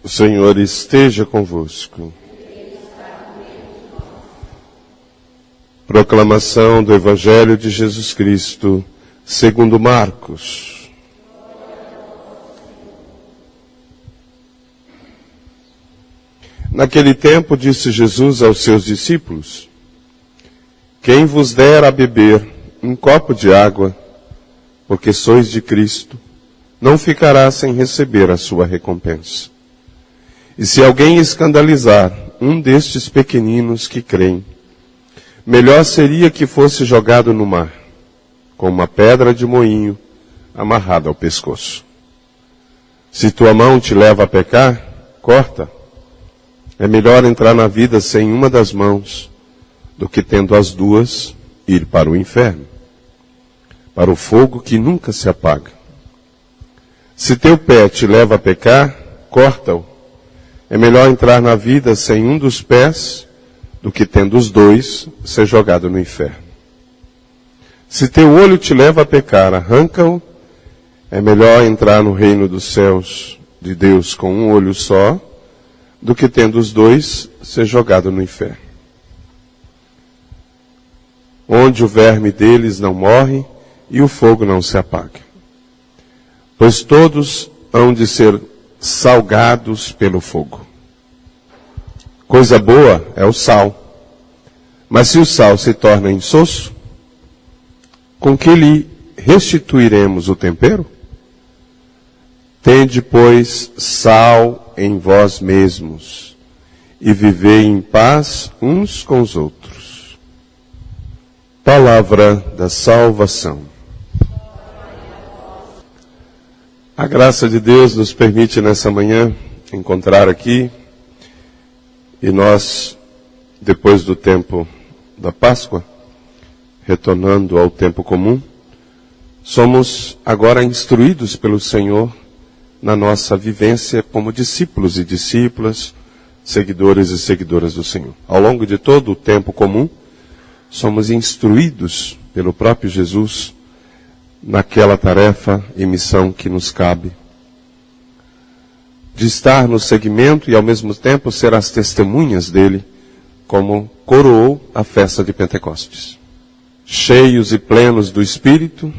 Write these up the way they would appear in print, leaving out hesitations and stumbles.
O Senhor esteja convosco. Proclamação do Evangelho de Jesus Cristo, segundo Marcos. Naquele tempo disse Jesus aos seus discípulos: quem vos der a beber um copo de água, porque sois de Cristo, não ficará sem receber a sua recompensa. E se alguém escandalizar um destes pequeninos que creem, melhor seria que fosse jogado no mar, com uma pedra de moinho amarrada ao pescoço. Se tua mão te leva a pecar, corta. É melhor entrar na vida sem uma das mãos, do que tendo as duas, ir para o inferno, para o fogo que nunca se apaga. Se teu pé te leva a pecar, corta-o. É melhor entrar na vida sem um dos pés, do que tendo os dois, ser jogado no inferno. Se teu olho te leva a pecar, arranca-o. É melhor entrar no reino dos céus de Deus com um olho só, do que tendo os dois, ser jogado no inferno. Onde o verme deles não morre e o fogo não se apaga. Pois todos hão de ser salgados pelo fogo. Coisa boa é o sal. Mas se o sal se torna insosso, com que lhe restituiremos o tempero? Tende, pois, sal em vós mesmos, e vivei em paz uns com os outros. Palavra da salvação. A graça de Deus nos permite nessa manhã encontrar aqui, e nós, depois do tempo da Páscoa, retornando ao tempo comum, somos agora instruídos pelo Senhor na nossa vivência como discípulos e discípulas, seguidores e seguidoras do Senhor. Ao longo de todo o tempo comum, somos instruídos pelo próprio Jesus naquela tarefa e missão que nos cabe, de estar no segmento e ao mesmo tempo ser as testemunhas dele, como coroou a festa de Pentecostes. Cheios e plenos do Espírito,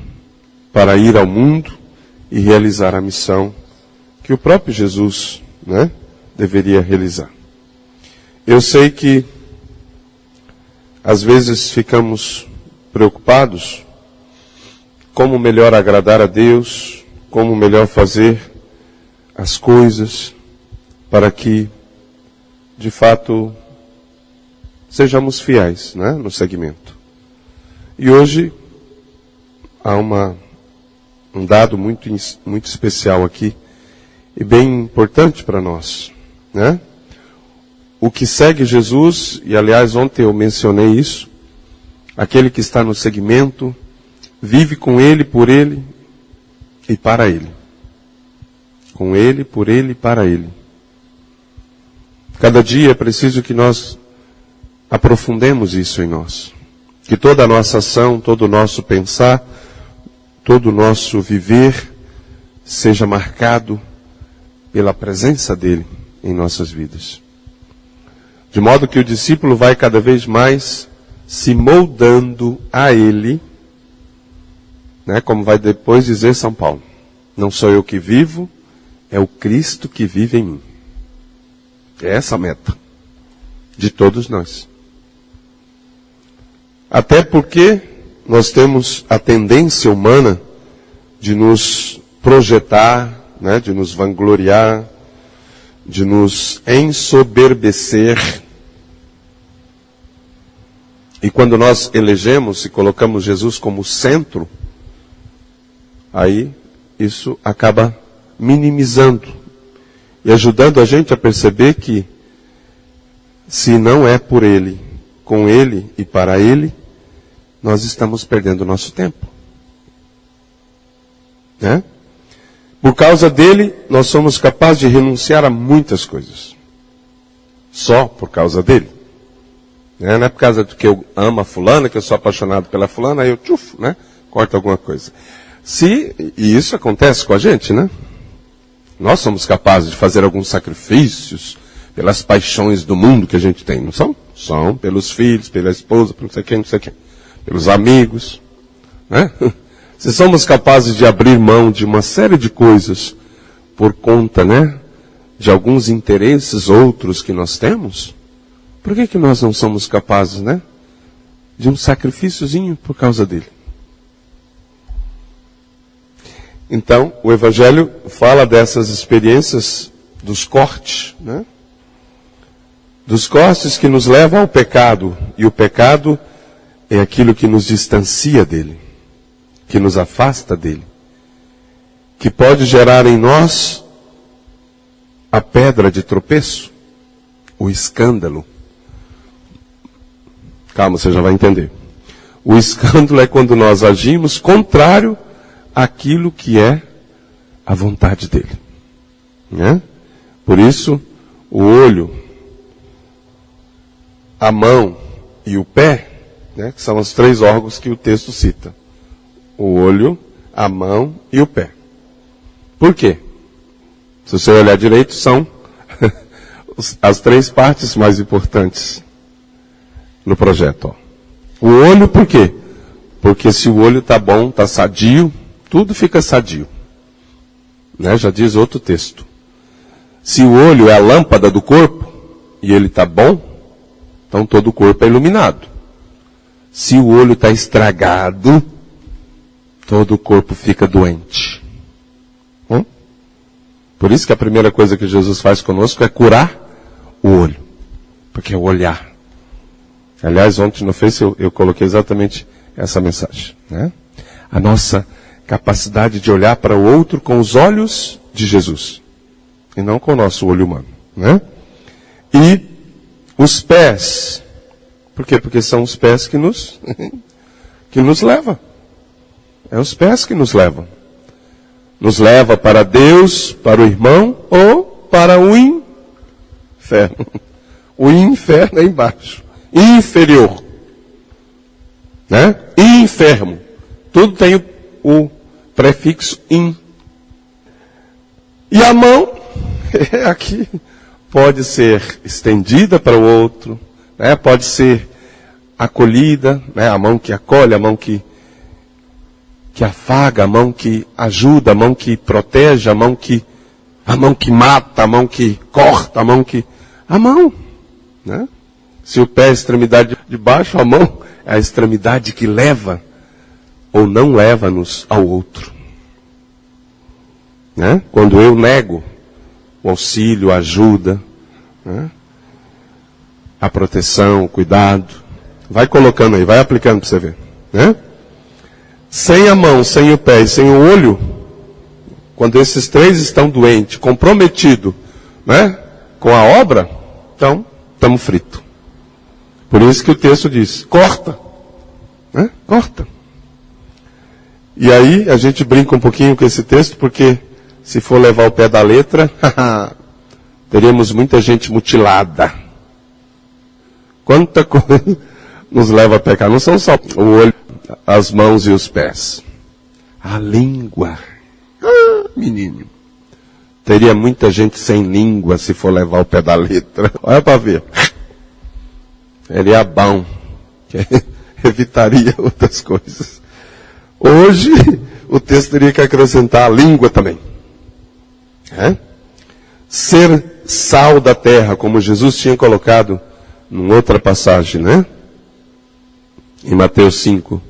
para ir ao mundo e realizar a missão que o próprio Jesus, deveria realizar. Eu sei que às vezes ficamos preocupados como melhor agradar a Deus, como melhor fazer as coisas para que, de fato, sejamos fiéis, no segmento. E hoje há um dado muito especial aqui e bem importante para nós, O que segue Jesus, e aliás ontem eu mencionei isso, aquele que está no segmento, vive com Ele, por Ele e para Ele. Com Ele, por Ele e para Ele. Cada dia é preciso que nós aprofundemos isso em nós. Que toda a nossa ação, todo o nosso pensar, todo o nosso viver seja marcado pela presença dEle em nossas vidas. De modo que o discípulo vai cada vez mais se moldando a Ele, como vai depois dizer São Paulo. Não sou eu que vivo, é o Cristo que vive em mim. É essa a meta de todos nós. Até porque nós temos a tendência humana de nos projetar, de nos vangloriar, de nos ensoberbecer. E quando nós elegemos e colocamos Jesus como centro, aí isso acaba minimizando e ajudando a gente a perceber que, se não é por Ele, com Ele e para Ele, nós estamos perdendo o nosso tempo. Por causa dele, nós somos capazes de renunciar a muitas coisas. Só por causa dele. Não é por causa do que eu amo a fulana, que eu sou apaixonado pela fulana, aí eu corto alguma coisa. E isso acontece com a gente, Nós somos capazes de fazer alguns sacrifícios pelas paixões do mundo que a gente tem, não são? São pelos filhos, pela esposa, por não sei quem, pelos amigos, né? Se somos capazes de abrir mão de uma série de coisas por conta, né, de alguns interesses outros que nós temos, por que nós não somos capazes, né, de um sacrifíciozinho por causa dele? Então, o Evangelho fala dessas experiências dos cortes, né? Dos cortes que nos levam ao pecado. E o pecado é aquilo que nos distancia dele, que nos afasta dele, que pode gerar em nós a pedra de tropeço, o escândalo. Calma, você já vai entender. O escândalo é quando nós agimos contrário àquilo que é a vontade dele, né? Por isso, o olho, a mão e o pé, né, que são os 3 órgãos que o texto cita. O olho, a mão e o pé. Por quê? Se você olhar direito, são as 3 partes mais importantes no projeto. Ó. O olho, por quê? Porque se o olho está bom, está sadio, tudo fica sadio. Né? Já diz outro texto. Se o olho é a lâmpada do corpo, e ele está bom, então todo o corpo é iluminado. Se o olho está estragado, todo o corpo fica doente. Por isso que a primeira coisa que Jesus faz conosco é curar o olho. Porque é o olhar. Aliás, ontem no Face eu coloquei exatamente essa mensagem, né? A nossa capacidade de olhar para o outro com os olhos de Jesus. E não com o nosso olho humano, né? E os pés. Por quê? Porque são os pés que nos levam. É os pés que nos levam. Nos leva para Deus, para o irmão ou para o inferno. O inferno é embaixo. Inferior. Né? Enfermo. Tudo tem o prefixo in. E a mão é aqui. Pode ser estendida para o outro, né? Pode ser acolhida, né? A mão que acolhe, a mão que afaga, a mão que ajuda, a mão que protege, a mão que mata, a mão que corta, a mão, né? Se o pé é a extremidade de baixo, a mão é a extremidade que leva ou não leva-nos ao outro. Né? Quando eu nego o auxílio, a ajuda, né? A proteção, o cuidado, vai colocando aí, vai aplicando para você ver, né? Sem a mão, sem o pé e sem o olho, quando esses 3 estão doentes, comprometidos, né, com a obra, então, estamos fritos. Por isso que o texto diz, corta. Né? Corta. E aí, a gente brinca um pouquinho com esse texto, porque se for levar o pé da letra, teríamos muita gente mutilada. Quanta coisa nos leva a pecar. Não são só o olho, as mãos e os pés. A língua. Menino. Teria muita gente sem língua se for levar o pé da letra. Olha para ver. Ele é bom. Evitaria outras coisas. Hoje, o texto teria que acrescentar a língua também. Ser sal da terra, como Jesus tinha colocado numa outra passagem, né? Em Mateus 5.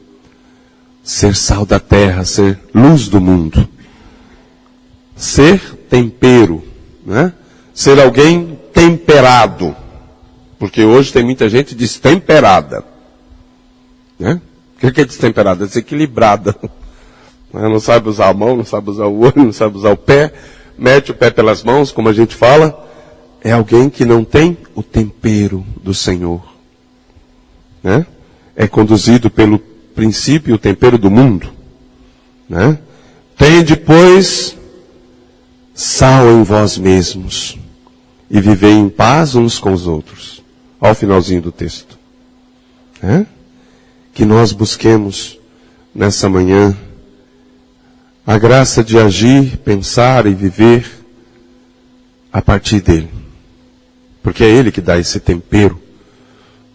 Ser sal da terra, ser luz do mundo. Ser tempero, né? Ser alguém temperado. Porque hoje tem muita gente destemperada. Né? O que é destemperada? Desequilibrada. Não sabe usar a mão, não sabe usar o olho, não sabe usar o pé. Mete o pé pelas mãos, como a gente fala. É alguém que não tem o tempero do Senhor. Né? É conduzido pelo princípio e o tempero do mundo. Né? Tem depois sal em vós mesmos e vivei em paz uns com os outros. Olha o finalzinho do texto. Né? Que nós busquemos nessa manhã a graça de agir, pensar e viver a partir dele. Porque é ele que dá esse tempero,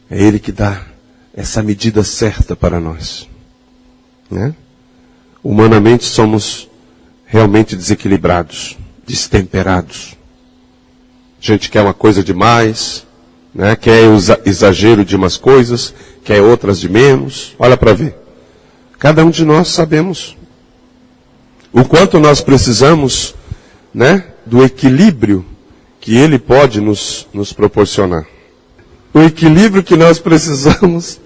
é ele que dá essa medida certa para nós. Né? Humanamente somos realmente desequilibrados, destemperados. A gente quer uma coisa demais, né? Quer exagero de umas coisas, quer outras de menos. Olha para ver. Cada um de nós sabemos o quanto nós precisamos, né, do equilíbrio que ele pode nos proporcionar. O equilíbrio que nós precisamos,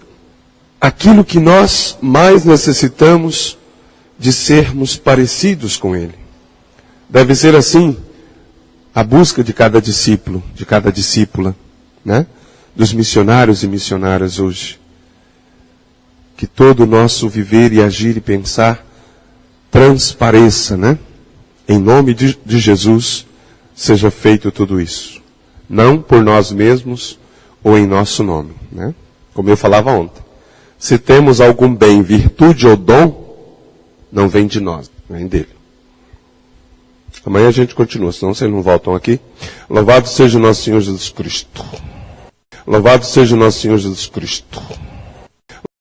aquilo que nós mais necessitamos de sermos parecidos com ele. Deve ser assim a busca de cada discípulo, de cada discípula, né? Dos missionários e missionárias hoje. Que todo o nosso viver e agir e pensar transpareça, né? Em nome de Jesus, seja feito tudo isso. Não por nós mesmos ou em nosso nome, né? Como eu falava ontem. Se temos algum bem, virtude ou dom, não vem de nós, vem dele. Amanhã a gente continua, senão vocês não voltam aqui. Louvado seja o nosso Senhor Jesus Cristo. Louvado seja o nosso Senhor Jesus Cristo.